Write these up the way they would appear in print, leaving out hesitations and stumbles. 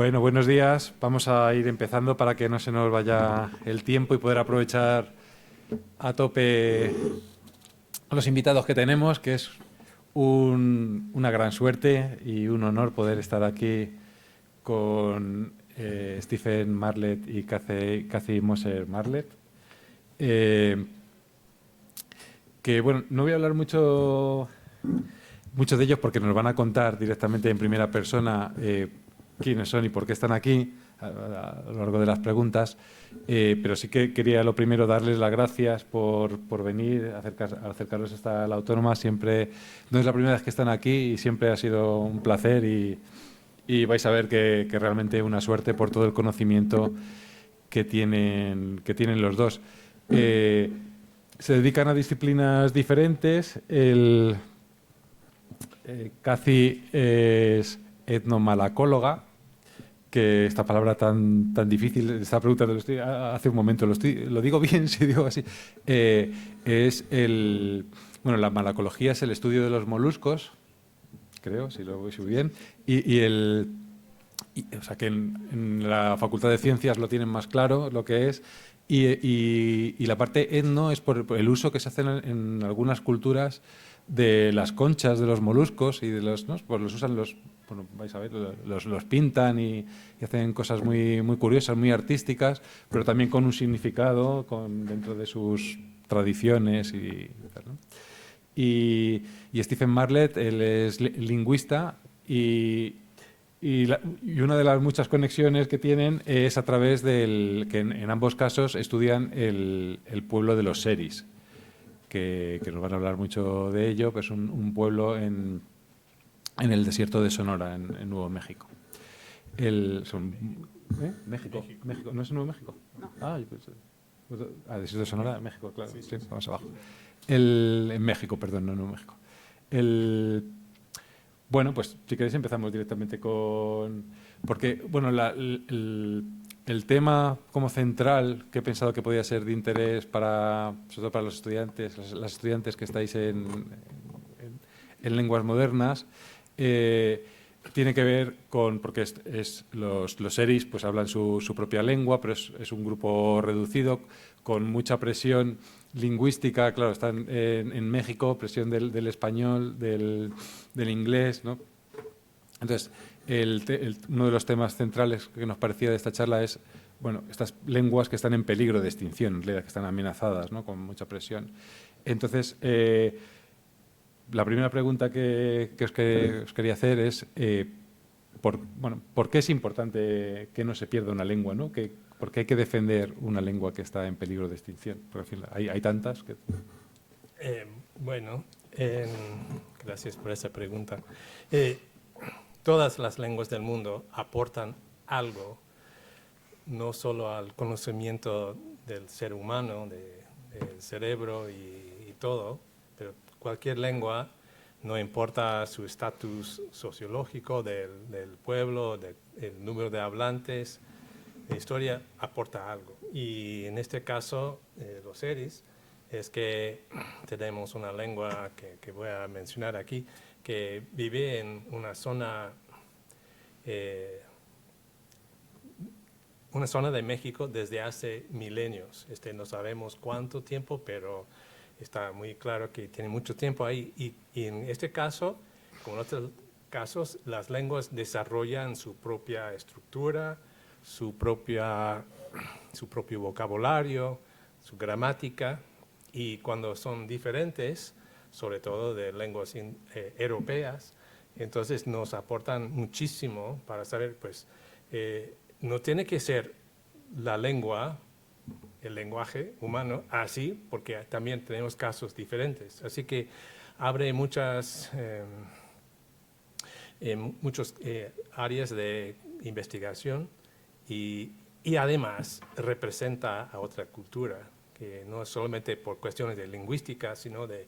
Bueno, buenos días. Vamos a ir empezando para que no se nos vaya el tiempo y poder aprovechar a tope a los invitados que tenemos, que es una gran suerte y un honor poder estar aquí con Stephen Marlett y Cathy Moser Marlett. Que bueno, no voy a hablar mucho de ellos porque nos van a contar directamente en primera persona quiénes son y por qué están aquí a lo largo de las preguntas, pero sí que quería lo primero darles las gracias por venir, acercarlos hasta la Autónoma. Siempre, no es la primera vez que están aquí y siempre ha sido un placer y vais a ver que realmente es una suerte por todo el conocimiento que tienen los dos. Se dedican a disciplinas diferentes. Cathy es etnomalacóloga, que esta palabra tan difícil, esta pregunta hace un momento, lo digo bien si digo así, bueno, la malacología es el estudio de los moluscos, creo, si lo voy muy bien, o sea que en la Facultad de Ciencias lo tienen más claro lo que es, y la parte etno es por el uso que se hace en algunas culturas de las conchas de los moluscos y de los, ¿no? Pues los usan bueno, vais a ver, los pintan y hacen cosas muy curiosas, muy artísticas, pero también con un significado dentro de sus tradiciones y tal, ¿no? Y Stephen Marlett, él es lingüista y una de las muchas conexiones que tienen es a través del que en ambos casos estudian el pueblo de los seris, que nos van a hablar mucho de ello, pero es un pueblo en el desierto de Sonora, en Nuevo México. México, ¿no es Nuevo México? No. Desierto de Sonora, México, claro, sí, vamos abajo. En México, perdón, no en Nuevo México. Bueno, pues si queréis empezamos directamente porque, bueno, el tema como central que he pensado que podía ser de interés sobre todo para los estudiantes, las estudiantes que estáis en lenguas modernas, tiene que ver porque los seris pues hablan su propia lengua, pero es un grupo reducido, con mucha presión lingüística. Claro, están en México, presión del español, del inglés, ¿no? Entonces, uno de los temas centrales que nos parecía de esta charla es, bueno, estas lenguas que están en peligro de extinción, que están amenazadas, ¿no? Con mucha presión. Entonces, la primera pregunta que os quería hacer es, ¿por qué es importante que no se pierda una lengua, ¿no? ¿Por qué hay que defender una lengua que está en peligro de extinción? Porque, en fin, hay tantas que... Bueno, gracias por esa pregunta. Todas las lenguas del mundo aportan algo, no solo al conocimiento del ser humano, del cerebro y todo, pero cualquier lengua, no importa su estatus sociológico del pueblo, el número de hablantes, la historia aporta algo. Y en este caso, los seris, es que tenemos una lengua que voy a mencionar aquí, que vive en una zona de México desde hace milenios. No sabemos cuánto tiempo, pero está muy claro que tiene mucho tiempo ahí. Y en este caso, como en otros casos, las lenguas desarrollan su propia estructura, su propio vocabulario, su gramática, y cuando son diferentes, sobre todo de lenguas europeas, entonces nos aportan muchísimo para saber, pues, no tiene que ser la lengua, el lenguaje humano, así, porque también tenemos casos diferentes. Así que abre muchas áreas de investigación y además representa a otra cultura, que no es solamente por cuestiones de lingüística, sino de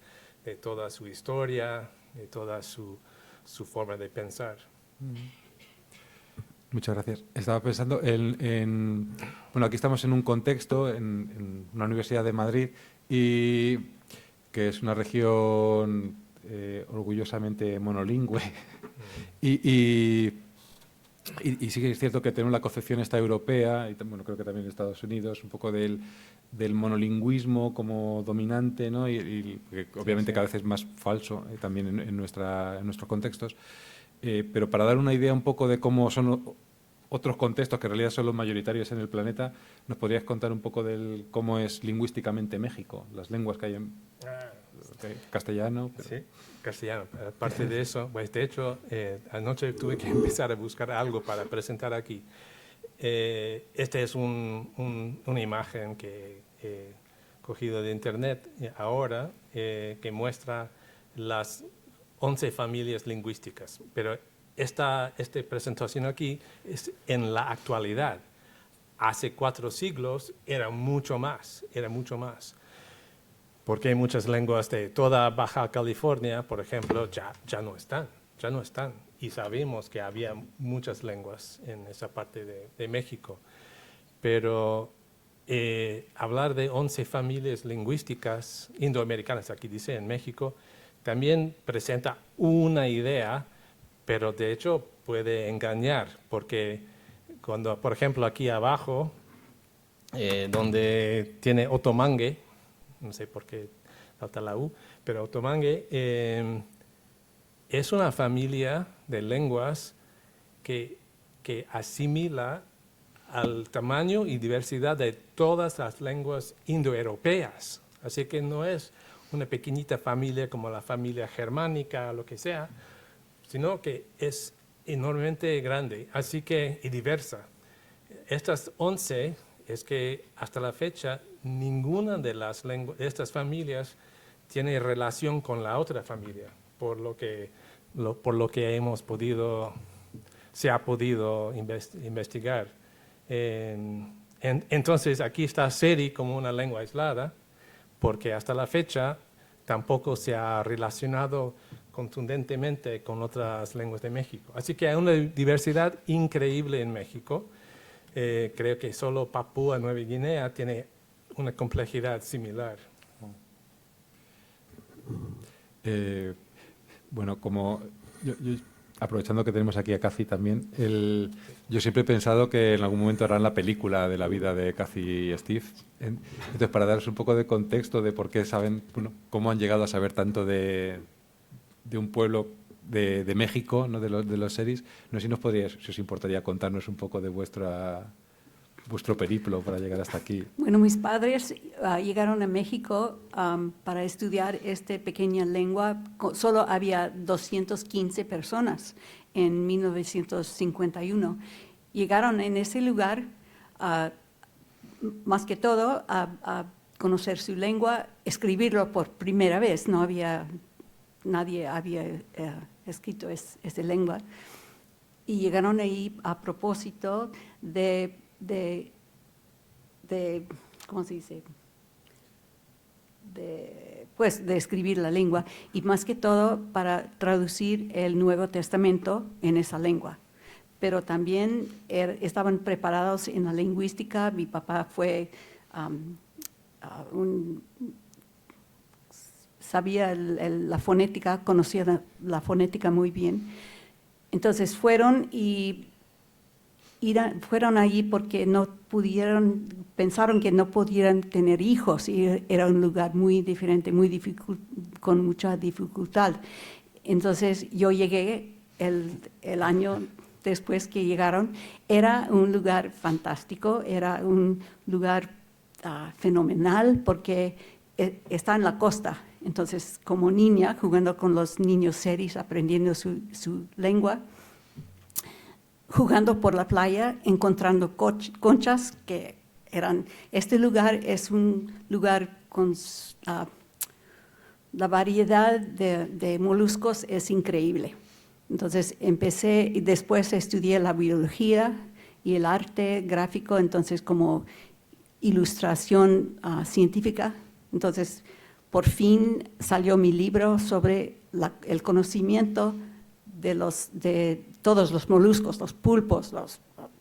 toda su historia, de toda su forma de pensar. Muchas gracias. Estaba pensando bueno, aquí estamos en un contexto, en una universidad de Madrid, y que es una región orgullosamente monolingüe. Y Y sí que es cierto que tenemos la concepción esta europea, y bueno, creo que también en Estados Unidos, un poco del monolingüismo como dominante, ¿no? Y que obviamente cada vez es más falso también en nuestros contextos. Pero para dar una idea un poco de cómo son otros contextos que en realidad son los mayoritarios en el planeta, ¿nos podrías contar un poco de cómo es lingüísticamente México, las lenguas que hay en castellano? Pero... Sí, castellano. Aparte de eso, pues de hecho, anoche tuve que empezar a buscar algo para presentar aquí. Esta es una imagen que he cogido de internet ahora, que muestra las 11 familias lingüísticas, pero esta presentación aquí es en la actualidad. Hace 4 siglos era mucho más. Porque hay muchas lenguas de toda Baja California, por ejemplo, ya no están. Y sabemos que había muchas lenguas en esa parte de México. Pero hablar de 11 familias lingüísticas indoamericanas, aquí dice en México, también presenta una idea, pero de hecho puede engañar, porque cuando, por ejemplo, aquí abajo, donde tiene Otomangue, no sé por qué falta la U, pero Otomangue es una familia de lenguas que asimila al tamaño y diversidad de todas las lenguas indoeuropeas. Así que no es una pequeñita familia como la familia germánica o lo que sea, sino que es enormemente grande, así que y diversa. Estas 11 es que hasta la fecha ninguna de estas familias tiene relación con la otra familia, por lo que se ha podido investigar. Entonces aquí está Seri como una lengua aislada, porque hasta la fecha tampoco se ha relacionado contundentemente con otras lenguas de México. Así que hay una diversidad increíble en México. Creo que solo Papúa Nueva Guinea tiene una complejidad similar. Bueno, como aprovechando que tenemos aquí a Cathy también, yo siempre he pensado que en algún momento harán la película de la vida de Cathy y Steve. Entonces, para daros un poco de contexto de por qué saben, bueno, cómo han llegado a saber tanto de un pueblo de México, ¿no? de los series, no sé si os importaría contarnos un poco de vuestro periplo para llegar hasta aquí. Bueno, mis padres llegaron a México para estudiar esta pequeña lengua. Solo había 215 personas en 1951. Llegaron en ese lugar, más que todo, a conocer su lengua, escribirlo por primera vez. Nadie había escrito esa lengua. Y llegaron ahí a propósito de ¿cómo se dice? De escribir la lengua, y más que todo para traducir el Nuevo Testamento en esa lengua. Pero también estaban preparados en la lingüística. Mi papá fue sabía la fonética, conocía la fonética muy bien. Entonces fueron allí porque pensaron que no pudieran tener hijos, y era un lugar muy diferente, con mucha dificultad. Entonces yo llegué el año después que llegaron. Era un lugar fantástico, era un lugar fenomenal porque está en la costa. Entonces, como niña, jugando con los niños seris, aprendiendo su lengua, jugando por la playa, encontrando conchas que eran... Este lugar es un lugar con la variedad de moluscos es increíble. Entonces empecé y después estudié la biología y el arte gráfico, entonces como ilustración científica. Entonces por fin salió mi libro sobre el conocimiento de todos los moluscos, los pulpos,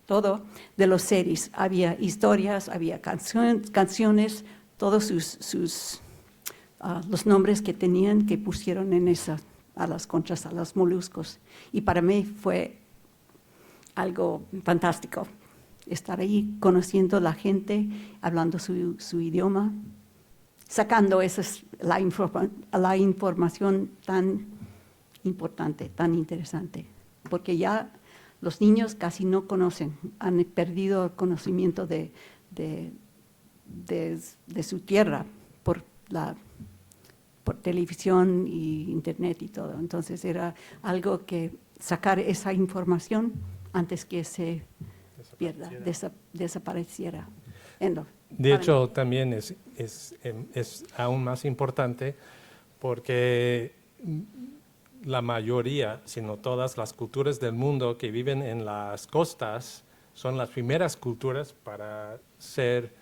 todo de los seres. Había historias, había canciones, todos los nombres que tenían, que pusieron a las conchas, a los moluscos. Y para mí fue algo fantástico. Estar ahí conociendo la gente, hablando su idioma, sacando la información tan importante, tan interesante, porque ya los niños casi no conocen, han perdido el conocimiento de su tierra por televisión y internet y todo. Entonces era algo que sacar esa información antes que se pierda, desapareciera. De hecho, también es aún más importante porque la mayoría, si no todas las culturas del mundo que viven en las costas son las primeras culturas para ser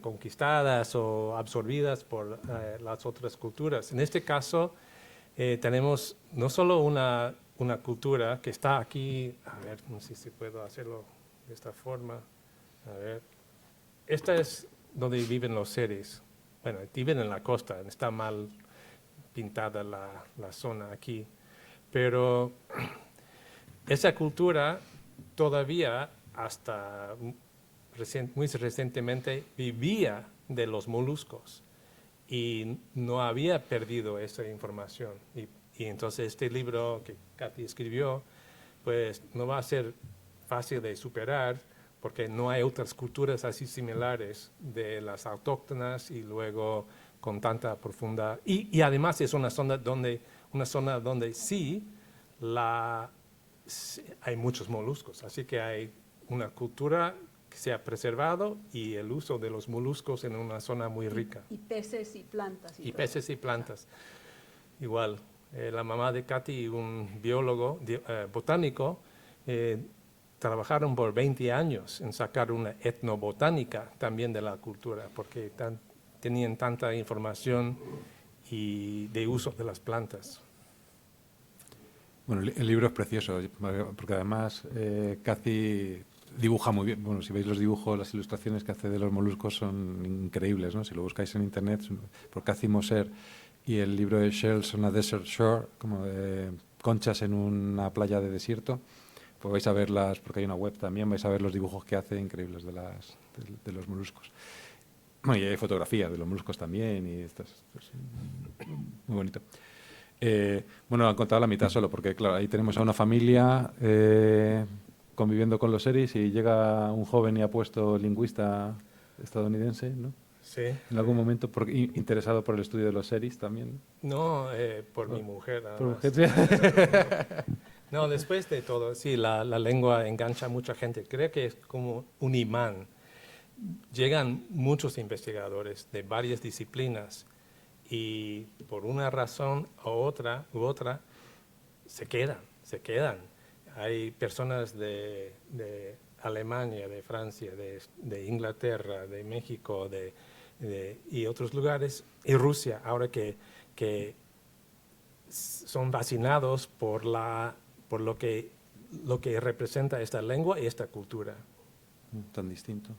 conquistadas o absorbidas por las otras culturas. En este caso, tenemos no solo una cultura que está aquí, a ver, no sé si puedo hacerlo de esta forma, a ver, esta es donde viven los seres, bueno, viven en la costa, está mal pintada la zona aquí, pero esa cultura todavía hasta muy recientemente vivía de los moluscos y no había perdido esa información. Y entonces este libro que Kathy escribió, pues no va a ser fácil de superar porque no hay otras culturas así similares de las autóctonas y luego con tanta profunda. Y además es una zona donde sí hay muchos moluscos, así que hay una cultura que se ha preservado y el uso de los moluscos en una zona muy rica. Y peces y plantas. Y peces y plantas. Igual, la mamá de Kathy, un biólogo botánico, trabajaron por 20 años en sacar una etnobotánica también de la cultura, porque tenían tanta información y de uso de las plantas. Bueno, el libro es precioso, porque además Kathy dibuja muy bien. Bueno, si veis los dibujos, las ilustraciones que hace de los moluscos son increíbles, ¿no? Si lo buscáis en internet, por Kathy Moser, y el libro de Shells on a Desert Shore, como de conchas en una playa de desierto, pues vais a verlas, porque hay una web también, vais a ver los dibujos que hace increíbles de los moluscos. Bueno, y hay fotografías de los moluscos también, y esto es muy bonito. Bueno, han contado la mitad solo, porque claro, ahí tenemos a una familia conviviendo con los seres y llega un joven y apuesto lingüista estadounidense, ¿no? Sí. En algún momento interesado por el estudio de los seres también. No, por mi mujer. Por mujer, sí. No, después de todo, sí, la lengua engancha a mucha gente. Creo que es como un imán. Llegan muchos investigadores de varias disciplinas y por una razón u otra se quedan. Hay personas de Alemania, de Francia, de Inglaterra, de México y otros lugares, y Rusia, ahora que son fascinados por lo que representa esta lengua y esta cultura. Tan distinto.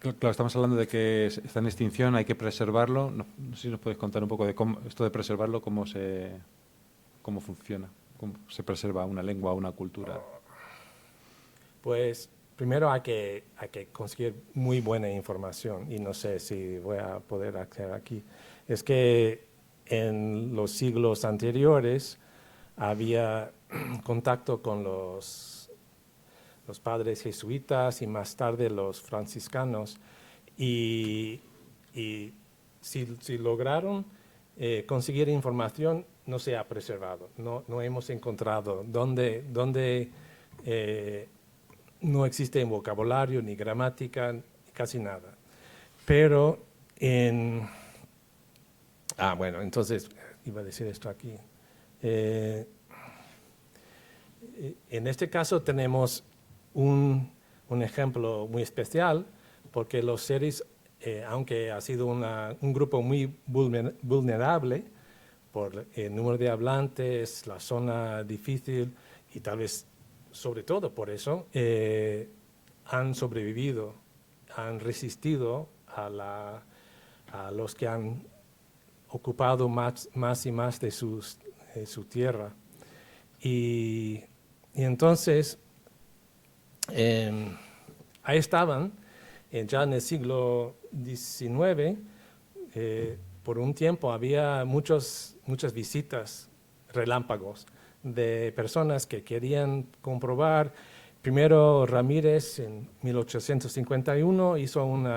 Claro, estamos hablando de que está en extinción, hay que preservarlo. No sé si nos podéis contar un poco de cómo, esto de preservarlo, cómo funciona, cómo se preserva una lengua o una cultura. Pues primero hay que conseguir muy buena información, y no sé si voy a poder acceder aquí. Es que en los siglos anteriores había contacto con los padres jesuitas y más tarde los franciscanos, y si lograron conseguir información, no se ha preservado, no hemos encontrado donde no existe vocabulario ni gramática, casi nada. Pero bueno, entonces iba a decir esto aquí. En este caso tenemos un ejemplo muy especial, porque los seres, aunque ha sido un grupo muy vulnerable por el número de hablantes, la zona difícil y tal vez sobre todo por eso, han sobrevivido, han resistido a los que han ocupado más y más de su tierra. Y entonces, ahí estaban, ya en el siglo XIX, por un tiempo había muchas visitas relámpagos de personas que querían comprobar. Primero Ramírez en 1851 hizo un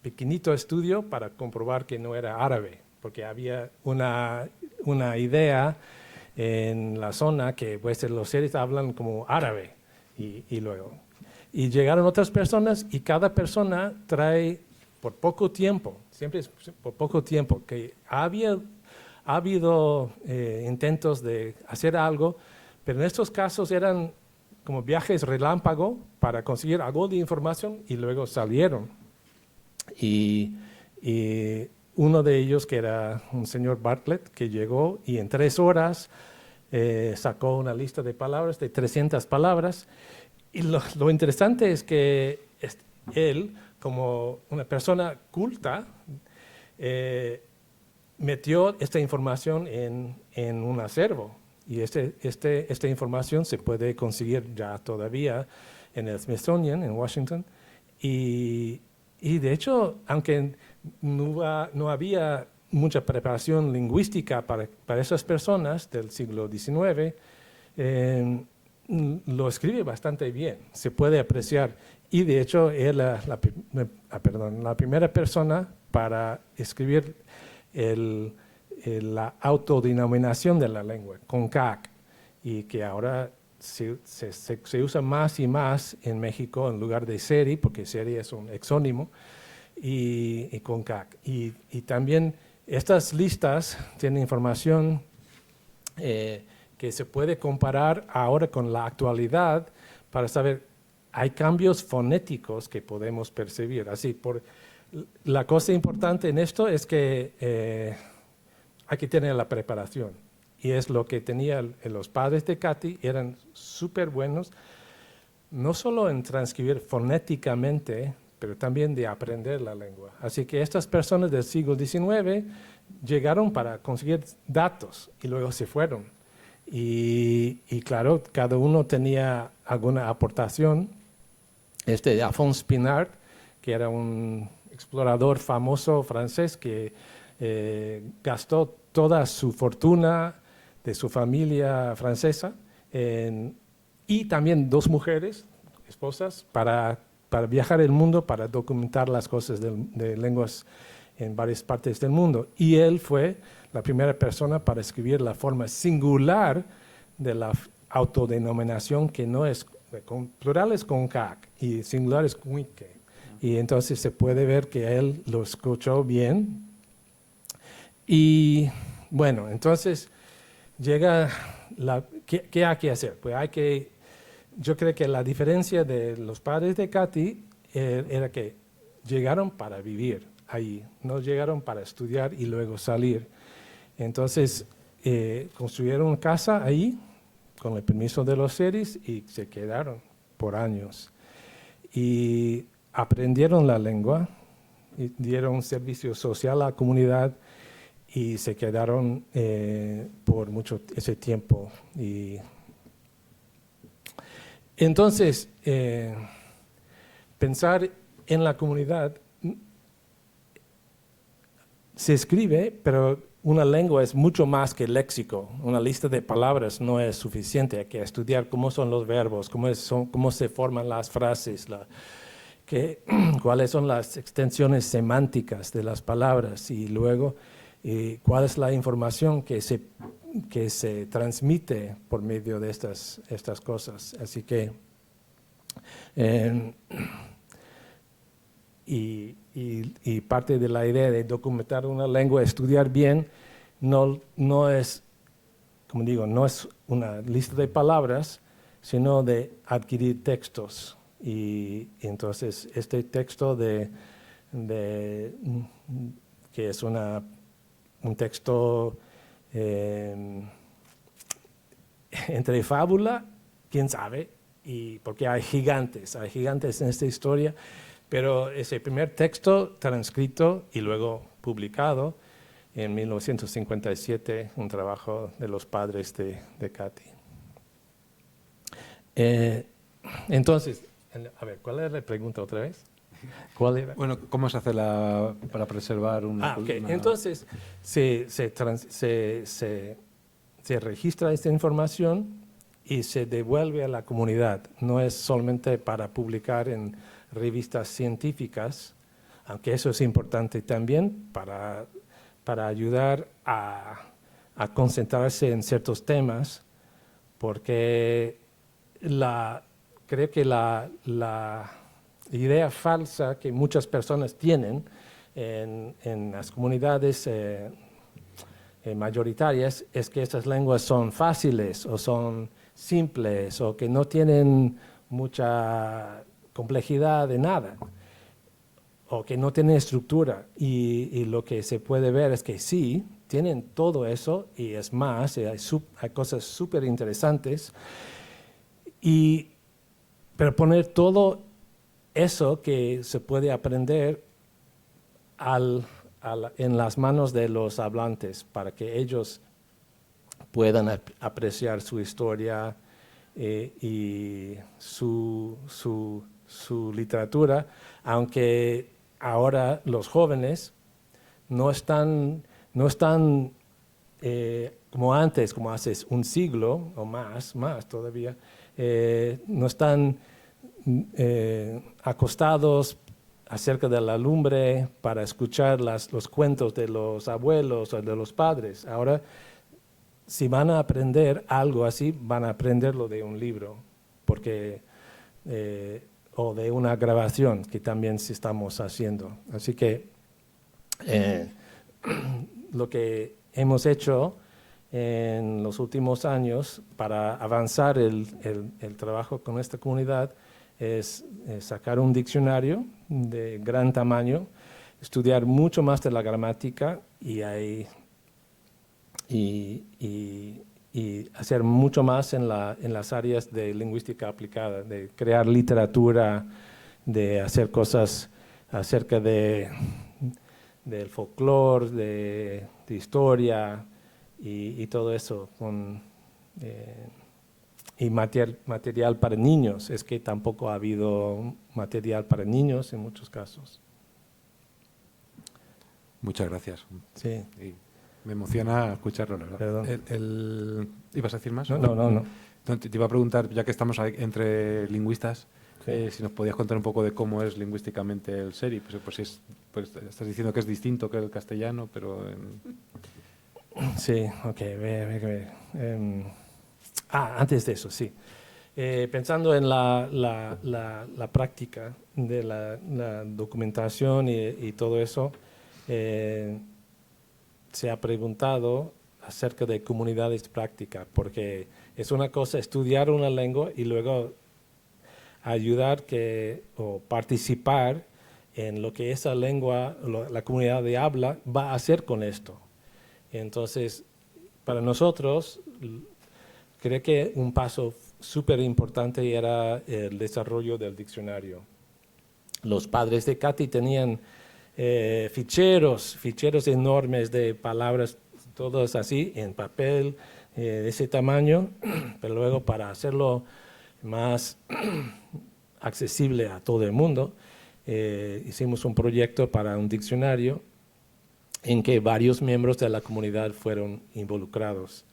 pequeñito estudio para comprobar que no era árabe, porque había una idea en la zona que pues, los seres hablan como árabe y luego. Y llegaron otras personas y cada persona trae por poco tiempo, siempre es por poco tiempo, que ha habido intentos de hacer algo, pero en estos casos eran como viajes relámpago para conseguir algo de información y luego salieron. Y uno de ellos, que era un señor Bartlett, que llegó y en 3 horas sacó una lista de palabras, de 300 palabras. Y lo interesante es que él, como una persona culta, metió esta información en un acervo. Y esta información se puede conseguir ya todavía en el Smithsonian, en Washington. Y de hecho, aunque no había mucha preparación lingüística para esas personas del siglo XIX, lo escribe bastante bien, se puede apreciar. Y de hecho, él la primera persona para escribir la autodenominación de la lengua, con CAC, y que ahora se usa más y más en México en lugar de SERI, porque SERI es un exónimo, y con CAC. Y también estas listas tienen información que se puede comparar ahora con la actualidad para saber, hay cambios fonéticos que podemos percibir. Así, la cosa importante en esto es que hay que tener la preparación. Y es lo que tenían los padres de Katy, eran súper buenos, no solo en transcribir fonéticamente, pero también de aprender la lengua. Así que estas personas del siglo XIX llegaron para conseguir datos y luego se fueron. Y claro, cada uno tenía alguna aportación. Alphonse Pinard, que era un explorador famoso francés que gastó toda su fortuna de su familia francesa y también 2 mujeres, esposas, para viajar el mundo, para documentar las cosas de lenguas en varias partes del mundo. Y él fue la primera persona para escribir la forma singular de la autodenominación, que no es, plural es con CAC y singular es con ICE. Y entonces se puede ver que él lo escuchó bien. Y bueno, entonces llega ¿qué hay que hacer? Pues yo creo que la diferencia de los padres de Katy era que llegaron para vivir ahí, no llegaron para estudiar y luego salir. Entonces construyeron casa ahí con el permiso de los seres y se quedaron por años. Y aprendieron la lengua, y dieron servicio social a la comunidad y se quedaron por mucho ese tiempo. Y entonces, pensar en la comunidad se escribe, pero una lengua es mucho más que léxico. Una lista de palabras no es suficiente. Hay que estudiar cómo son los verbos, cómo se forman las frases, cuáles son las extensiones semánticas de las palabras y luego cuál es la información que se transmite por medio de estas cosas. Así que, y parte de la idea de documentar una lengua, estudiar bien, no es, como digo, no es una lista de palabras, sino de adquirir textos. Y entonces este texto que es un texto entre fábula, quién sabe, porque hay gigantes en esta historia, pero ese primer texto transcrito y luego publicado en 1957, un trabajo de los padres de Katy. Entonces, a ver, ¿cuál era la pregunta otra vez? ¿Cuál era? Bueno, ¿cómo se hace para preservar una... Ok. Entonces se registra esta información y se devuelve a la comunidad. No es solamente para publicar en revistas científicas, aunque eso es importante también para ayudar a concentrarse en ciertos temas, porque creo que la idea falsa que muchas personas tienen en las comunidades mayoritarias es que estas lenguas son fáciles o son simples o que no tienen mucha complejidad de nada o que no tienen estructura. Y lo que se puede ver es que sí, tienen todo eso y es más, hay cosas súper interesantes, pero poner todo eso que se puede aprender en las manos de los hablantes para que ellos puedan apreciar su historia y su literatura, aunque ahora los jóvenes no están como antes, como hace un siglo o más todavía, no están acostados acerca de la lumbre para escuchar los cuentos de los abuelos o de los padres. Ahora, si van a aprender algo así, van a aprenderlo de un libro, o de una grabación que también sí estamos haciendo. Así que lo que hemos hecho en los últimos años para avanzar el trabajo con esta comunidad es sacar un diccionario de gran tamaño, estudiar mucho más de la gramática y hacer mucho más en las áreas de lingüística aplicada, de crear literatura, de hacer cosas acerca del folclore, de historia y todo eso, y material para niños. Es que tampoco ha habido material para niños en muchos casos. Muchas gracias. Sí. Y me emociona escucharlo, la verdad. Perdón. ¿Ibas a decir más? No. Entonces, te iba a preguntar, ya que estamos entre lingüistas, Sí. si nos podías contar un poco de cómo es lingüísticamente el seri. Pues estás diciendo que es distinto que el castellano, pero... Sí, ok. Antes de eso, sí. Pensando en la práctica de la documentación y todo eso, se ha preguntado acerca de comunidades prácticas, porque es una cosa estudiar una lengua y luego ayudar o participar en lo que esa lengua, la comunidad de habla, va a hacer con esto. Entonces, para nosotros, creo que un paso súper importante era el desarrollo del diccionario. Los padres de Katy tenían ficheros enormes de palabras, todas así, en papel, de ese tamaño, pero luego para hacerlo más accesible a todo el mundo, hicimos un proyecto para un diccionario en que varios miembros de la comunidad fueron involucrados.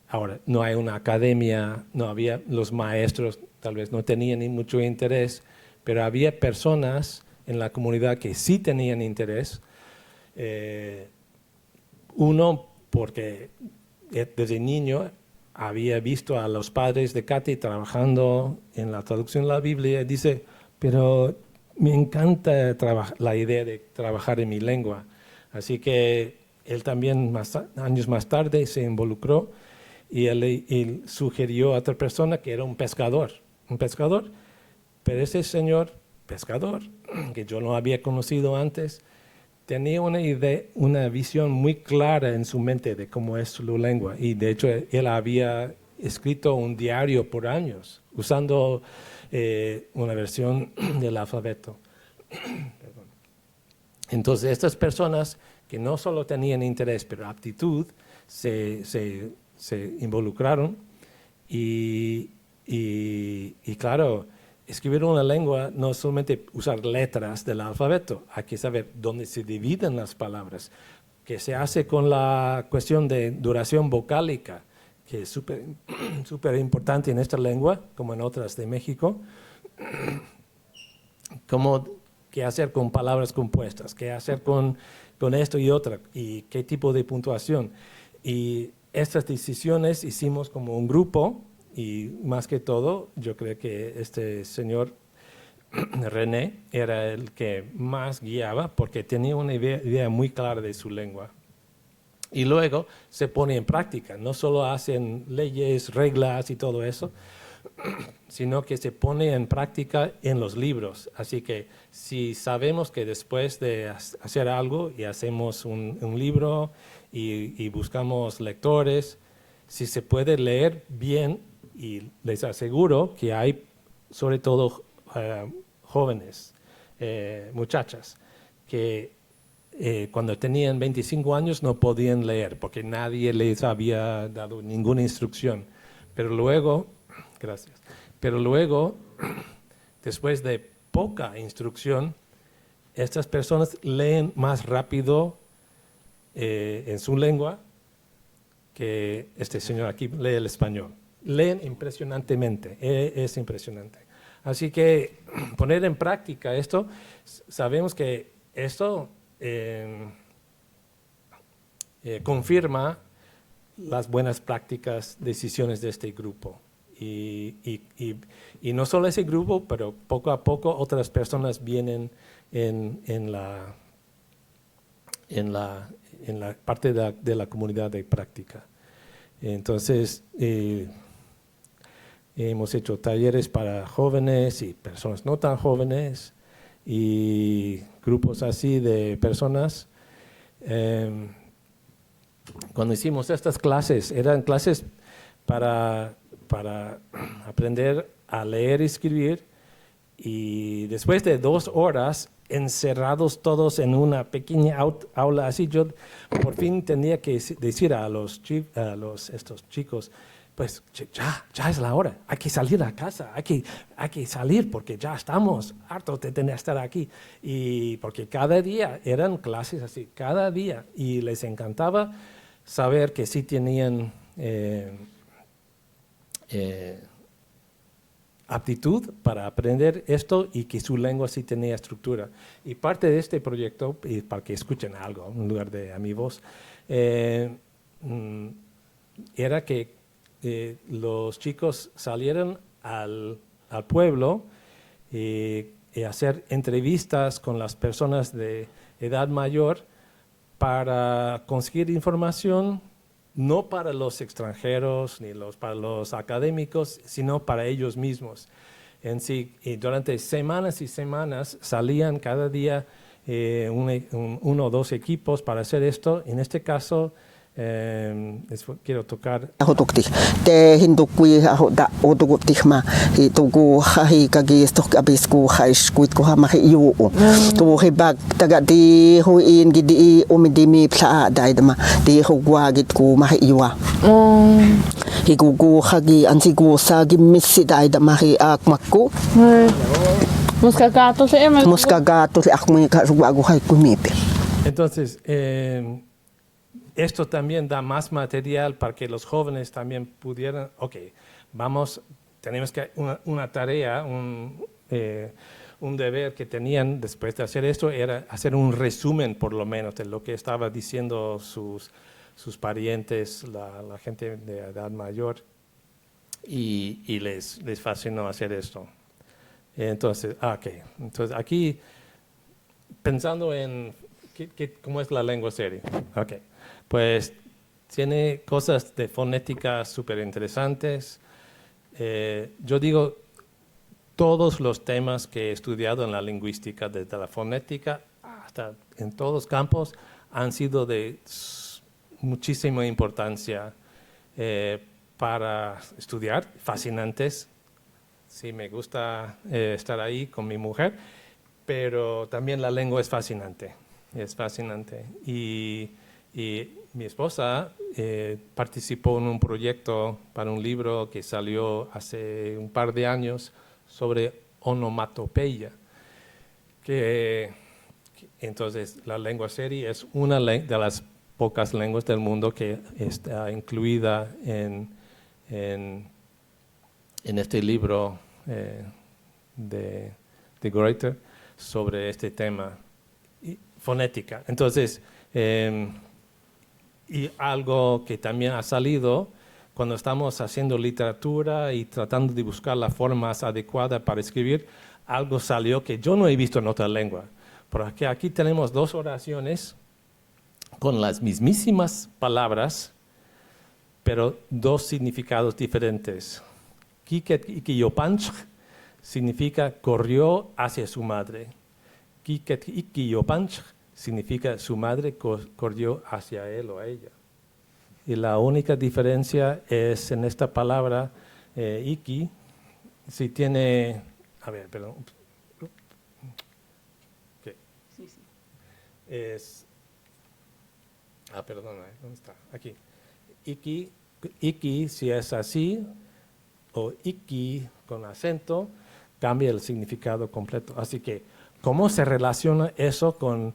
Ahora, no hay una academia, no había, los maestros tal vez no tenían ni mucho interés, pero había personas en la comunidad que sí tenían interés. Uno, porque desde niño había visto a los padres de Katy trabajando en la traducción de la Biblia y dice, pero me encanta la idea de trabajar en mi lengua. Así que él también años más tarde se involucró y él sugirió a otra persona que era un pescador, pero ese señor pescador, que yo no había conocido antes, tenía una visión muy clara en su mente de cómo es su lengua, y de hecho él había escrito un diario por años usando una versión del alfabeto. Entonces estas personas que no solo tenían interés pero aptitud se involucraron y Y claro, escribir una lengua no es solamente usar letras del alfabeto, hay que saber dónde se dividen las palabras, que se hace con la cuestión de duración vocálica, que es súper importante en esta lengua, como en otras de México. Qué hacer con palabras compuestas, qué hacer con esto y otra, y qué tipo de puntuación. Y estas decisiones hicimos como un grupo, y más que todo, yo creo que este señor René era el que más guiaba, porque tenía una idea muy clara de su lengua. Y luego se pone en práctica, no solo hacen leyes, reglas y todo eso, sino que se pone en práctica en los libros. Así que si sabemos que después de hacer algo y hacemos un libro y buscamos lectores, si se puede leer bien, y les aseguro que hay sobre todo jóvenes, muchachas, que cuando tenían 25 años no podían leer porque nadie les había dado ninguna instrucción. Pero luego, gracias, pero luego, después de poca instrucción, estas personas leen más rápido en su lengua que este señor aquí lee el español. Leen impresionantemente, es impresionante. Así que poner en práctica esto, sabemos que esto confirma las buenas prácticas, decisiones de este grupo. Y no solo ese grupo, pero poco a poco otras personas vienen en la parte de la comunidad de práctica. Entonces, hemos hecho talleres para jóvenes y personas no tan jóvenes y grupos así de personas. Cuando hicimos estas clases, eran clases para aprender a leer y escribir, y después de 2 horas encerrados todos en una pequeña aula así, yo por fin tenía que decir a estos chicos, pues ya es la hora, hay que salir a casa, hay que salir porque ya estamos hartos de tener que estar aquí. Y porque cada día eran clases así, cada día, y les encantaba saber que sí tenían aptitud para aprender esto y que su lengua sí tenía estructura. Y parte de este proyecto, y para que escuchen algo en lugar de a mi voz, era que los chicos salieran al pueblo y hacer entrevistas con las personas de edad mayor para conseguir información, no para los extranjeros ni para los académicos, sino para ellos mismos. En sí, y durante semanas y semanas salían cada día 1 o 2 equipos para hacer esto. En este caso, quiero tocar. Te hindukui da odugutihma y tugu hahi kagi stok abisku haishkuit ko hamahi yu. Tu hibak tagadi huin gidi umidimi pla daidama di hugwagit ku mahi yuwa. Higugu hagi ansigu sagi misi daidama hi akmakku. Muscagato se llama. Muscagato se akmi ka hugwagu hai kumipe. Entonces, esto también da más material para que los jóvenes también pudieran, tenemos que una tarea, un deber que tenían después de hacer esto era hacer un resumen por lo menos de lo que estaba diciendo sus parientes, la gente de edad mayor, y les fascinó hacer esto. Entonces, entonces aquí pensando en cómo es la lengua seria. Pues tiene cosas de fonética súper interesantes. Yo digo, todos los temas que he estudiado en la lingüística, desde la fonética hasta en todos los campos, han sido de muchísima importancia para estudiar, fascinantes. Sí, me gusta estar ahí con mi mujer, pero también la lengua es fascinante. Y Y mi esposa participó en un proyecto para un libro que salió hace un par de años sobre onomatopeya. Entonces, la lengua seri es una de las pocas lenguas del mundo que está incluida en este libro de Greuter sobre este tema, fonética. Entonces, y algo que también ha salido cuando estamos haciendo literatura y tratando de buscar la forma más adecuada para escribir, algo salió que yo no he visto en otra lengua. Porque aquí tenemos dos oraciones con las mismísimas palabras, pero dos significados diferentes. Kiket ikiyopanch significa corrió hacia su madre. Kiket ikiyopanch significa su madre corrió hacia él o a ella. Y la única diferencia es en esta palabra iki, si tiene, a ver, perdón. ¿Qué? Sí, sí. Es, perdona, ¿dónde está? Aquí. Iki, si es así, o iki con acento, cambia el significado completo. Así que, ¿cómo se relaciona eso con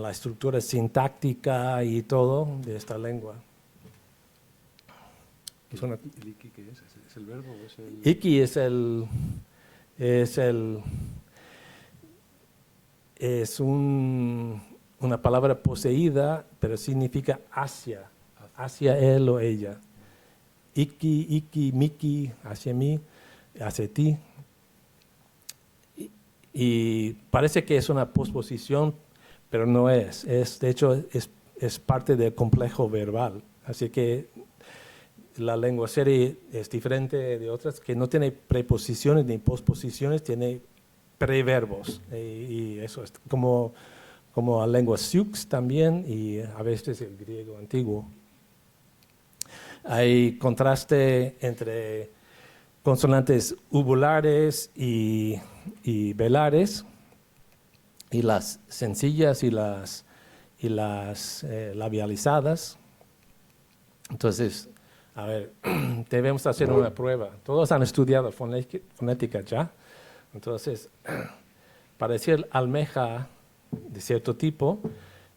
la estructura sintáctica y todo de esta lengua? ¿El iki qué es? ¿Es el verbo o es el...? Iki es una palabra poseída, pero significa hacia él o ella. Iki, miki, hacia mí, hacia ti. Y parece que es una posposición, pero no es. De hecho, es parte del complejo verbal. Así que la lengua seri es diferente de otras, que no tiene preposiciones ni posposiciones, tiene preverbos. Y eso es como la lengua sioux también, y a veces el griego antiguo. Hay contraste entre consonantes uvulares y velares, y las sencillas y las labializadas. Entonces, a ver, debemos hacer una prueba. Todos han estudiado fonética ya. Entonces, para decir almeja de cierto tipo,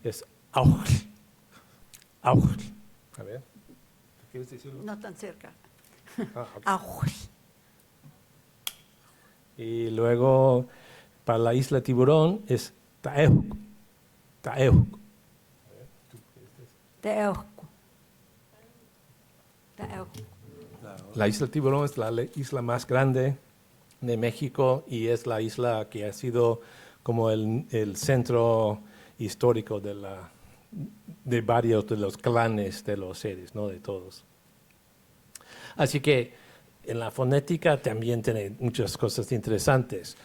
es auj. Auj. A ver, ¿quieres decirlo? No tan cerca. Okay. Auj. Y luego, para la isla Tiburón, es taejuk. Taejuk. Teohku. Teohku. La isla Tiburón es la isla más grande de México y es la isla que ha sido como el centro histórico de varios de los clanes de los seres, ¿no? De todos. Así que en la fonética también tiene muchas cosas interesantes.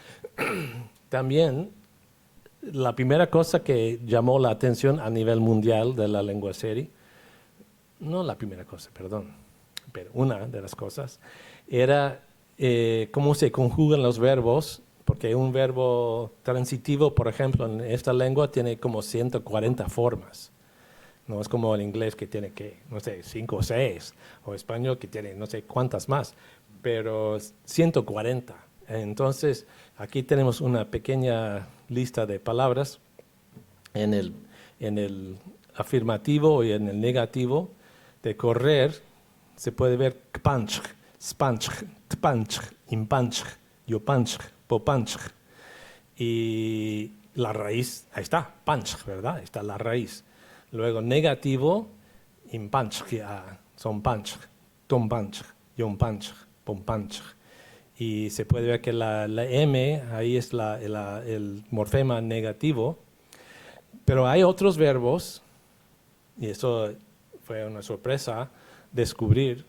También la primera cosa que llamó la atención a nivel mundial de la lengua seri, no la primera cosa, perdón, pero una de las cosas, era cómo se conjugan los verbos, porque un verbo transitivo, por ejemplo, en esta lengua tiene como 140 formas. No es como el inglés que tiene, 5 o 6, o español que tiene no sé cuántas más, pero 140. Entonces, aquí tenemos una pequeña lista de palabras en el afirmativo y en el negativo. De correr, se puede ver kpanch, spanch, tpanch, impanch, yopanch, popanch. Y la raíz, ahí está, panch, ¿verdad? Ahí está la raíz. Luego negativo, impanch, son panch, tompanch, yompanch, pompanch. Y se puede ver que la M, ahí es el morfema negativo. Pero hay otros verbos, y eso fue una sorpresa descubrir,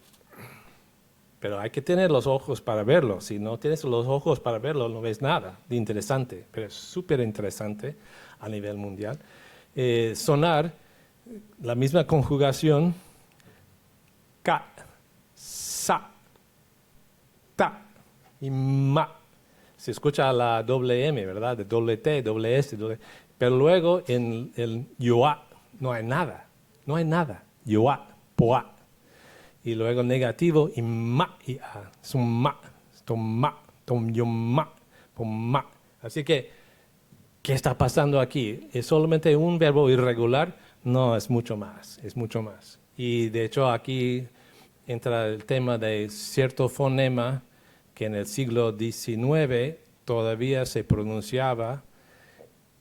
pero hay que tener los ojos para verlo. Si no tienes los ojos para verlo, no ves nada de interesante, pero es súper interesante a nivel mundial. Sonar, la misma conjugación, ka, sa, ta y ma. Se escucha la doble M, ¿verdad? De doble T, doble S, pero luego en el yoa no hay nada. No hay nada. Yoa, poa. Y luego negativo, y ma, y a. Summa, tomma, tomyoma, pomma. Así que, ¿qué está pasando aquí? ¿Es solamente un verbo irregular? No, es mucho más, es mucho más. Y de hecho aquí entra el tema de cierto fonema que en el siglo XIX todavía se pronunciaba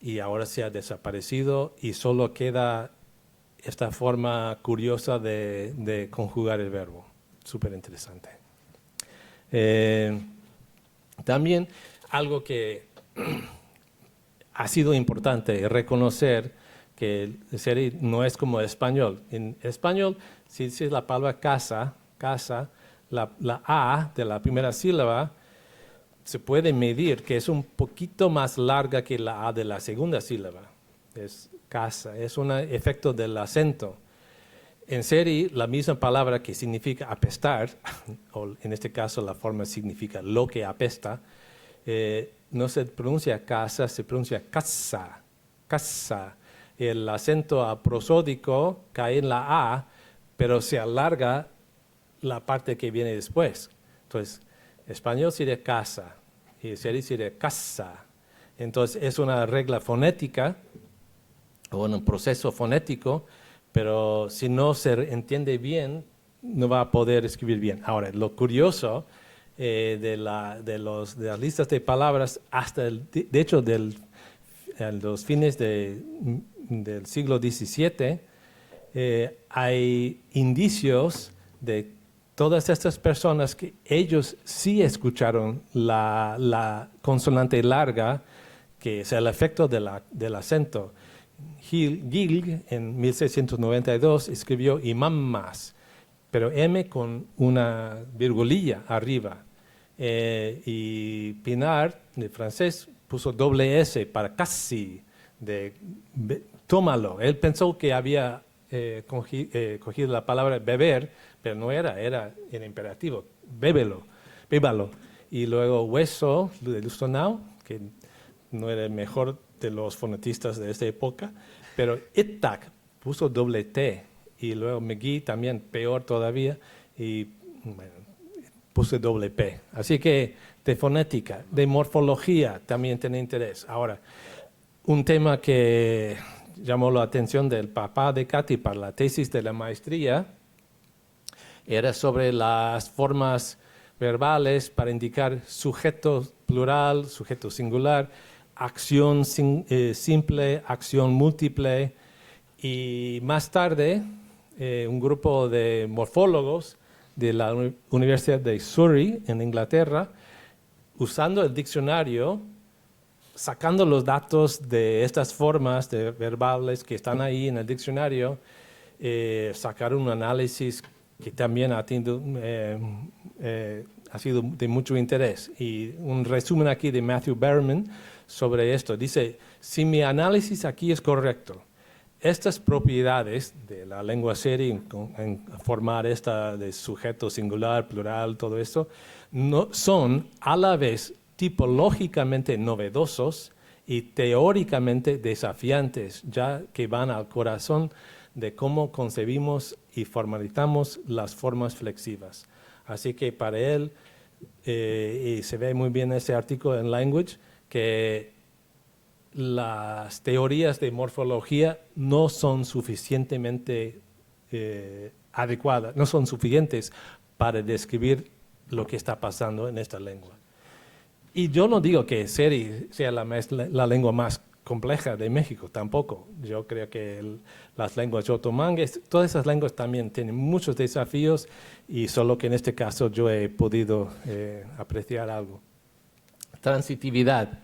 y ahora se ha desaparecido y solo queda esta forma curiosa de conjugar el verbo. Súper interesante. También algo que ha sido importante reconocer que el seri no es como el español. En español, si dices la palabra casa, la A de la primera sílaba se puede medir que es un poquito más larga que la A de la segunda sílaba. Es casa, es un efecto del acento. En seri, la misma palabra que significa apestar, o en este caso la forma significa lo que apesta, no se pronuncia casa, se pronuncia casa, casa. El acento prosódico cae en la A, pero se alarga la parte que viene después. Entonces, español sería casa y seri sería casa. Entonces, es una regla fonética o un proceso fonético, pero si no se entiende bien, no va a poder escribir bien. Ahora, lo curioso de las listas de palabras hasta, de hecho, los fines del siglo XVII, hay indicios de todas estas personas que ellos sí escucharon la consonante larga, que es el efecto del acento. Gilg, en 1692, escribió imammas, pero M con una virgulilla arriba. Y Pinard, de francés, puso doble S para casi, tómalo. Él pensó que había cogido la palabra beber, pero no era en imperativo, bébalo. Y luego hueso, de Lustonau, que no era el mejor de los fonetistas de esta época, pero itak puso doble T, y luego McGee también, peor todavía, y bueno, puse doble P. Así que de fonética, de morfología también tiene interés. Ahora, un tema que llamó la atención del papá de Katy para la tesis de la maestría era sobre las formas verbales para indicar sujeto plural, sujeto singular, acción simple, acción múltiple, y más tarde un grupo de morfólogos de la Universidad de Surrey en Inglaterra, usando el diccionario, sacando los datos de estas formas de verbales que están ahí en el diccionario, sacaron un análisis que también ha sido de mucho interés. Y un resumen aquí de Matthew Berman sobre esto. Dice, si mi análisis aquí es correcto, estas propiedades de la lengua seri en formar esta de sujeto singular, plural, todo esto, no, son a la vez tipológicamente novedosos y teóricamente desafiantes, ya que van al corazón de cómo concebimos y formalizamos las formas flexivas. Así que para él, y se ve muy bien ese artículo en Language, que las teorías de morfología no son suficientemente adecuadas, no son suficientes para describir lo que está pasando en esta lengua. Y yo no digo que seri sea la lengua más compleja de México, tampoco. Yo creo que las lenguas yotomangues, todas esas lenguas también tienen muchos desafíos y solo que en este caso yo he podido apreciar algo. Transitividad.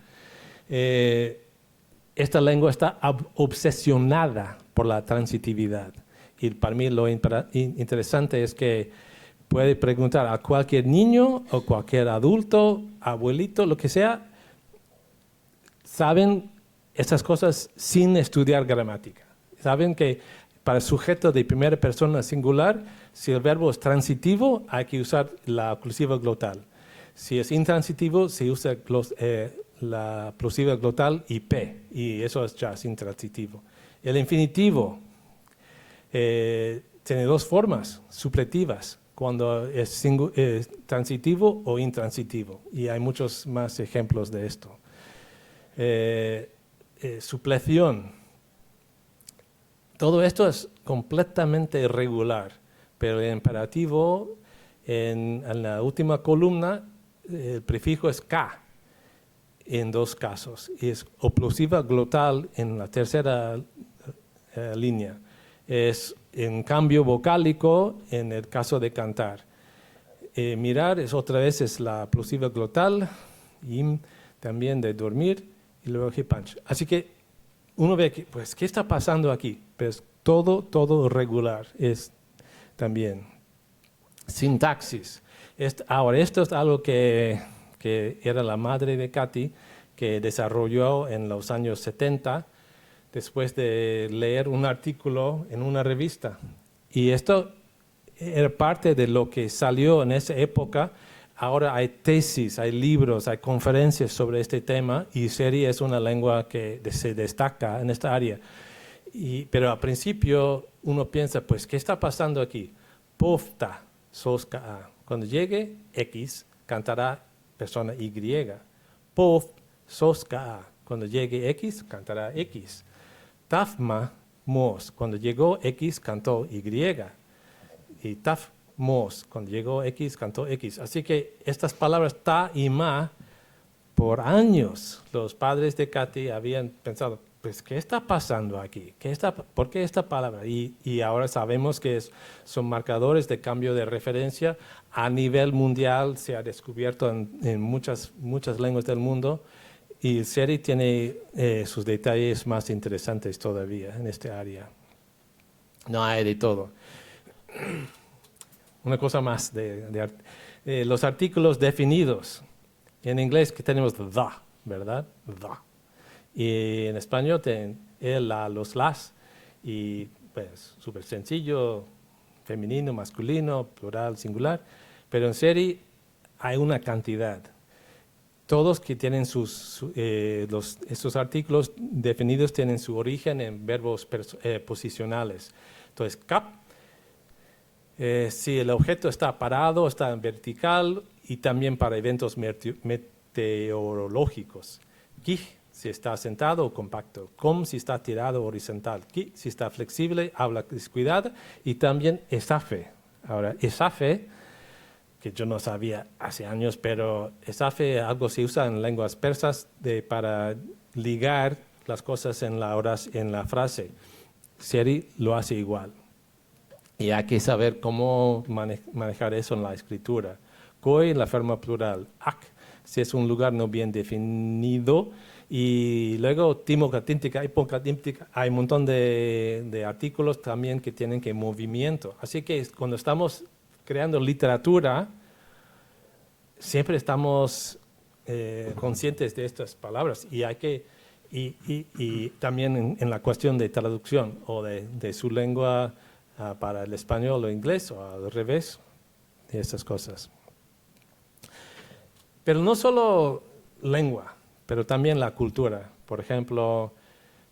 Esta lengua está obsesionada por la transitividad. Y para mí lo interesante es que puede preguntar a cualquier niño o cualquier adulto, abuelito, lo que sea, saben estas cosas sin estudiar gramática. Saben que para el sujeto de primera persona singular, si el verbo es transitivo, hay que usar la oclusiva glotal. Si es intransitivo, se usa la plosiva glotal y P, y eso es ya es intransitivo. El infinitivo, tiene dos formas supletivas, cuando es transitivo o intransitivo, y hay muchos más ejemplos de esto. Supleción. Todo esto es completamente irregular, pero el imperativo, en la última columna, el prefijo es K en dos casos, y es oclusiva glotal en la tercera línea. Es en cambio vocálico en el caso de cantar. Mirar es otra vez es la plosiva glotal, y también de dormir, y luego hipanch. Así que uno ve que, pues, ¿qué está pasando aquí? Pues todo regular es también. Sintaxis. Ahora, esto es algo que era la madre de Katy, que desarrolló en los años 70, después de leer un artículo en una revista. Y esto era parte de lo que salió en esa época. Ahora hay tesis, hay libros, hay conferencias sobre este tema, y Seri es una lengua que se destaca en esta área. Pero al principio uno piensa, pues, ¿qué está pasando aquí? Pofta, soska a. Cuando llegue X, cantará persona Y. Pof, soska a. Cuando llegue X, cantará X. Tafma, mos. Cuando llegó X, cantó Y. Y taf, mos. Cuando llegó X, cantó X. Así que estas palabras ta y ma, por años los padres de Katy habían pensado, pues, ¿qué está pasando aquí? ¿Por qué esta palabra? Y ahora sabemos que son marcadores de cambio de referencia. A nivel mundial se ha descubierto en muchas lenguas del mundo, y Seri tiene sus detalles más interesantes todavía en esta área. No hay de todo. Una cosa más de los artículos definidos. En inglés que tenemos the, ¿verdad? The. Y en español tienen el, la, los, las, y pues súper sencillo, femenino, masculino, plural, singular, pero en Seri hay una cantidad. Todos que tienen estos artículos definidos tienen su origen en verbos posicionales. Entonces, kap, si el objeto está parado, está en vertical, y también para eventos meteorológicos. Kij, si está sentado o compacto. Com, si está tirado o horizontal. Ki, si está flexible, habla descuidada. Y también esafe. Ahora, esafe, que yo no sabía hace años, pero esafe algo se usa en lenguas persas para ligar las cosas en la frase. Seri lo hace igual. Y hay que saber cómo manejar eso en la escritura. Koi, la forma plural. Ak, si es un lugar no bien definido. Y luego timokatintika, hipokatintika, hay un montón de artículos también que tienen que movimiento. Así que cuando estamos creando literatura, siempre estamos conscientes de estas palabras, y hay que y también en la cuestión de traducción o de su lengua para el español o inglés o al revés, de estas cosas. Pero no solo lengua, pero también la cultura. Por ejemplo,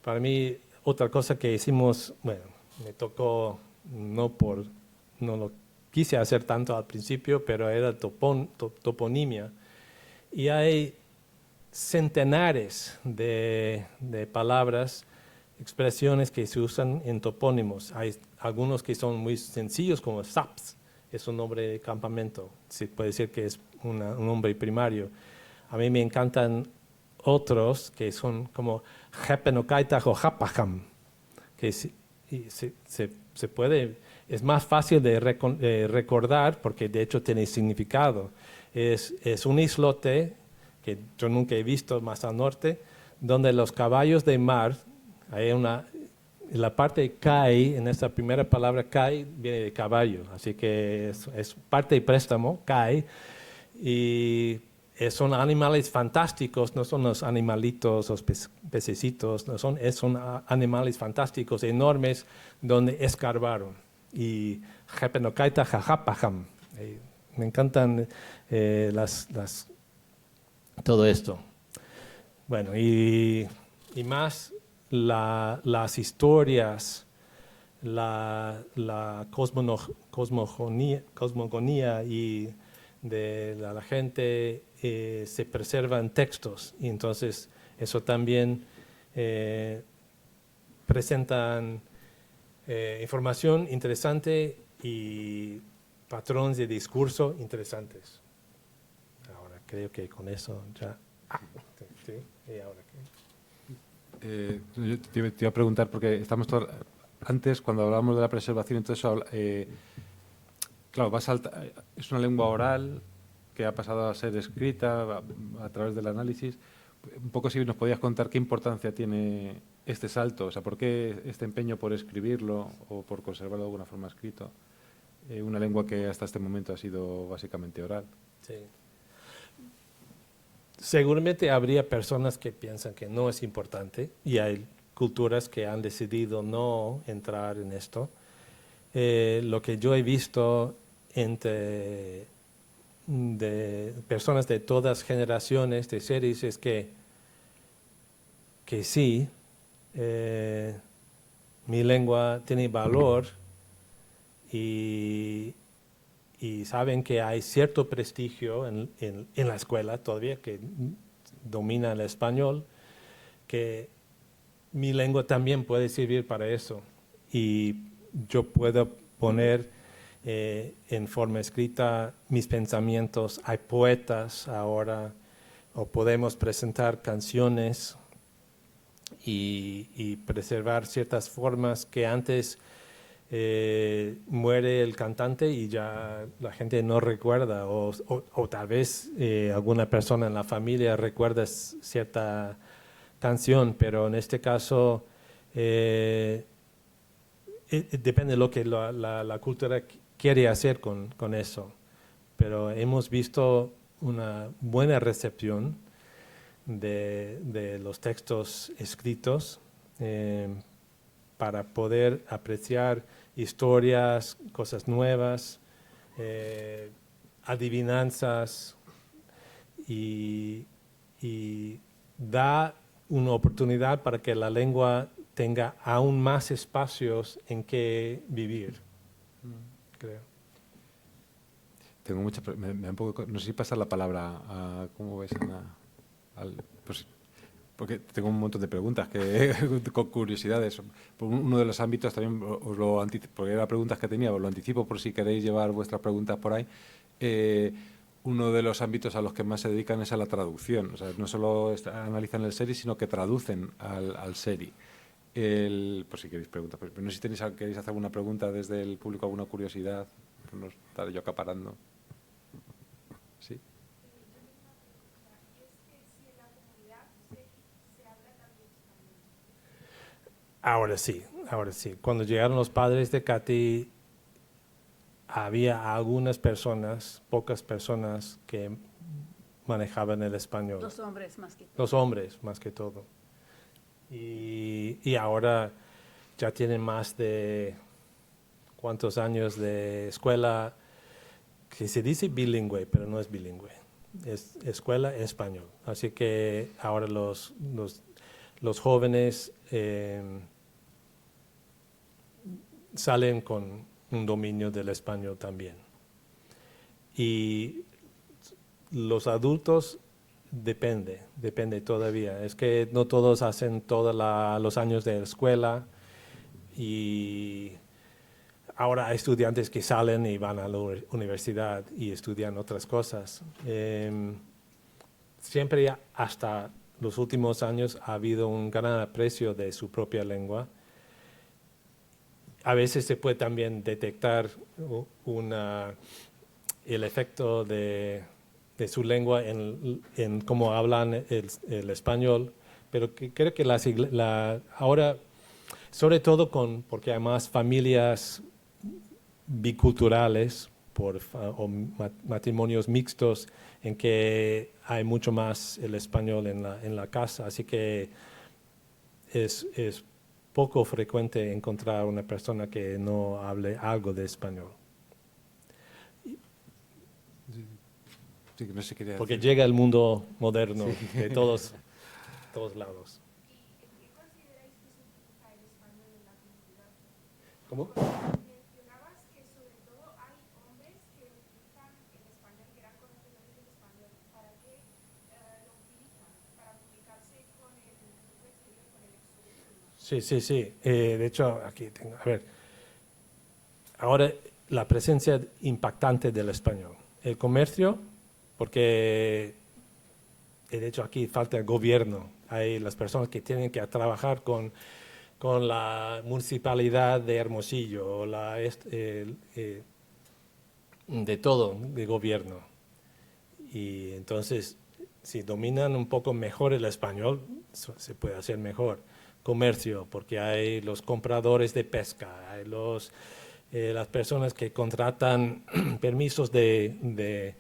para mí, otra cosa que hicimos, bueno, me tocó, no lo quise hacer tanto al principio, pero era toponimia. Y hay centenares de palabras, expresiones que se usan en topónimos. Hay algunos que son muy sencillos, como SAPS, es un nombre de campamento. Se puede decir que es un nombre primario. A mí me encantan otros que son como Jepenokaita o Japaham, que se puede, es más fácil de recordar porque de hecho tiene significado. Es un islote que yo nunca he visto más al norte, donde los caballos de mar, la parte kai, en esta primera palabra kai, viene de caballo, así que es parte de préstamo, kai, y son animales fantásticos, no son los animalitos, los pececitos, no son animales fantásticos, enormes, donde escarbaron. Y Jepenokaita jajapaham. Me encantan todo esto. Bueno, y más las historias la cosmogonía y de la gente se preservan textos, y entonces eso también presentan información interesante y patrones de discurso interesantes. Ahora creo que con eso ya... sí, ¿y ahora qué? Yo te iba a preguntar, porque estamos antes, cuando hablábamos de la preservación, entonces, claro, es una lengua oral que ha pasado a ser escrita a través del análisis. Un poco si nos podías contar qué importancia tiene este salto, o sea, por qué este empeño por escribirlo o por conservarlo de alguna forma escrito, una lengua que hasta este momento ha sido básicamente oral. Sí. Seguramente habría personas que piensan que no es importante y hay culturas que han decidido no entrar en esto. Lo que yo he visto entre de personas de todas generaciones de series es que sí, mi lengua tiene valor y saben que hay cierto prestigio en la escuela todavía, que domina el español, que mi lengua también puede servir para eso. Y yo puedo poner en forma escrita mis pensamientos. Hay poetas ahora, o podemos presentar canciones y preservar ciertas formas que antes muere el cantante y ya la gente no recuerda, o tal vez alguna persona en la familia recuerda cierta canción, pero en este caso depende de lo que la cultura quiere hacer con eso. Pero hemos visto una buena recepción de los textos escritos para poder apreciar historias, cosas nuevas, adivinanzas, y da una oportunidad para que la lengua tenga aún más espacios en que vivir, creo. Tengo me da un poco, no sé si pasar la palabra a, ¿cómo ves, Ana? Pues, porque tengo un montón de preguntas con curiosidades. Uno de los ámbitos también os lo anticipo, porque eran preguntas que tenía, os lo anticipo por si queréis llevar vuestras preguntas por ahí. Uno de los ámbitos a los que más se dedican es a la traducción. O sea, no solo analizan el seri, sino que traducen al seri. Por si queréis preguntar. Pero no sé si queréis hacer alguna pregunta desde el público, alguna curiosidad. Por no estar yo acaparando. ¿Sí? Ahora sí, ahora sí. Cuando llegaron los padres de Katy, había algunas personas, pocas personas, que manejaban el español. Los hombres más que todo. Los hombres, más que todo. Y ahora ya tienen más de cuántos años de escuela, que se dice bilingüe, pero no es bilingüe. Es escuela español. Así que ahora los jóvenes salen con un dominio del español también. Y los adultos depende todavía. Es que no todos hacen todos los años de escuela, y ahora hay estudiantes que salen y van a la universidad y estudian otras cosas. Siempre, hasta los últimos años, ha habido un gran aprecio de su propia lengua. A veces se puede también detectar el efecto de su lengua en cómo hablan el español, pero creo que ahora, sobre todo porque hay más familias biculturales o matrimonios mixtos, en que hay mucho más el español en la casa, así que es poco frecuente encontrar una persona que no hable algo de español. Sí, no sé qué quería Porque decir. llega el mundo moderno de todos lados. ¿Cómo? Mencionabas que sobre todo hay hombres que utilizan el español, que eran conocedores del español. ¿Para qué lo utilizan? Para comunicarse con el mundo exterior, con el exterior. Sí, sí, sí. De hecho, aquí tengo, a ver, ahora la presencia impactante del español. El comercio, porque de hecho aquí falta el gobierno. Hay las personas que tienen que trabajar con la municipalidad de Hermosillo, o de todo, de gobierno. Y entonces, si dominan un poco mejor el español, se puede hacer mejor. Comercio, porque hay los compradores de pesca, hay las personas que contratan permisos de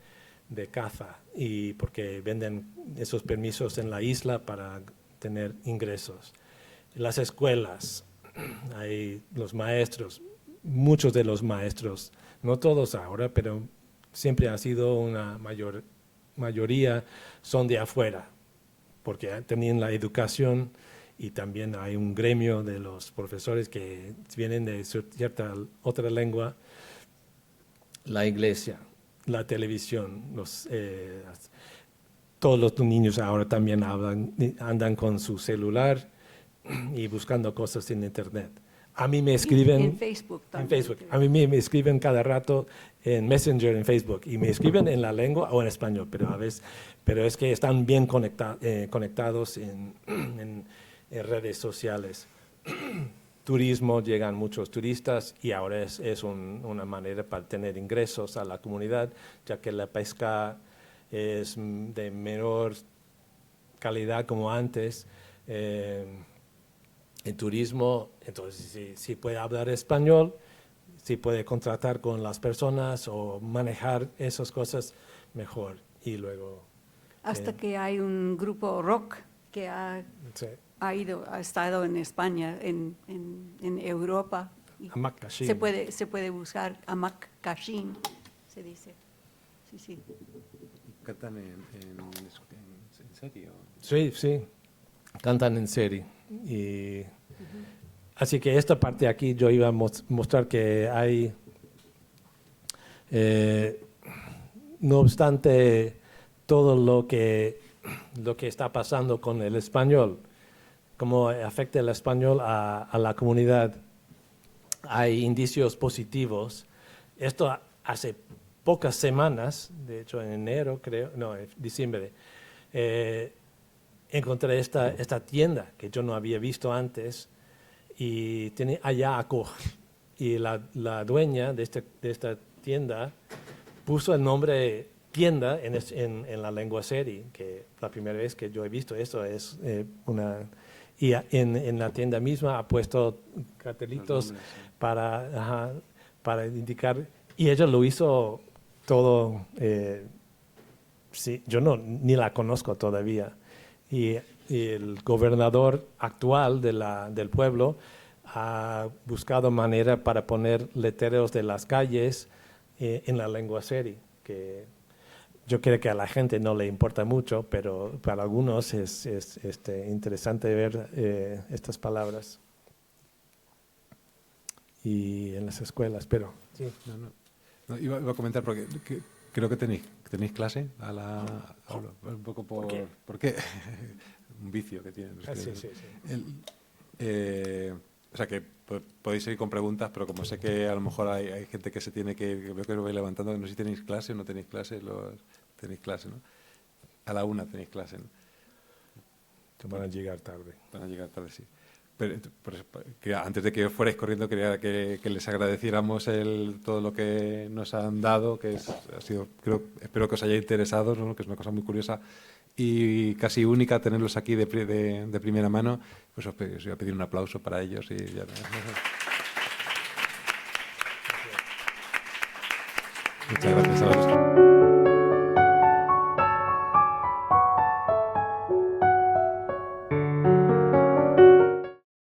caza, y porque venden esos permisos en la isla para tener ingresos. Las escuelas, hay los maestros, muchos de los maestros, no todos ahora, pero siempre ha sido una mayoría son de afuera, porque tenían la educación, y también hay un gremio de los profesores que vienen de cierta otra lengua, la iglesia, la televisión, todos los niños ahora también andan con su celular y buscando cosas en internet. A mí me escriben En Facebook en también. Facebook. A mí me escriben cada rato en Messenger, en Facebook, y me escriben en la lengua o en español, pero es que están bien conectados en redes sociales. Turismo, llegan muchos turistas, y ahora es una manera para tener ingresos a la comunidad, ya que la pesca es de menor calidad como antes. El turismo, entonces si puede hablar español, si puede contratar con las personas o manejar esas cosas, mejor. Y luego... Hasta que hay un grupo rock que sí. ha estado en España, en Europa. Y Amak Kashim. se puede buscar Amak Kashim, se dice. Sí, sí. ¿Cantan en serio? Sí, sí, cantan en serie. Así que esta parte aquí yo iba a mostrar que hay, no obstante todo lo que está pasando con el español, cómo afecta el español a la comunidad, hay indicios positivos. Esto hace pocas semanas, de hecho en enero, creo, no, en diciembre, encontré esta tienda que yo no había visto antes, y tiene Ayako, y la dueña de esta tienda puso el nombre tienda en la lengua seri, que la primera vez que yo he visto eso es y en la tienda misma ha puesto cartelitos nombres, sí. para indicar, y ella lo hizo todo. Sí, yo ni la conozco todavía, y el gobernador actual del pueblo ha buscado manera para poner letreros de las calles en la lengua seri, que yo creo que a la gente no le importa mucho, pero para algunos es interesante ver estas palabras. Y en las escuelas, pero... Sí. No, iba a comentar porque creo que tenéis clase un poco ¿Por qué? ¿Por qué? Un vicio que tienen. Sí. O sea, que podéis seguir con preguntas, pero como sé que a lo mejor hay gente que se tiene que veo que lo vais levantando, no sé si tenéis clase o no tenéis clase, tenéis clase, ¿no? A la 1 tenéis clase, ¿no? Van a llegar tarde. Van a llegar tarde, sí. Pero que antes de que os fuerais corriendo, quería que les agradeciéramos todo lo que nos han dado, que ha sido, espero que os haya interesado, ¿no? Que es una cosa muy curiosa y casi única tenerlos aquí de primera mano. Pues os voy a pedir un aplauso para ellos y ya. Muchas gracias a vosotros.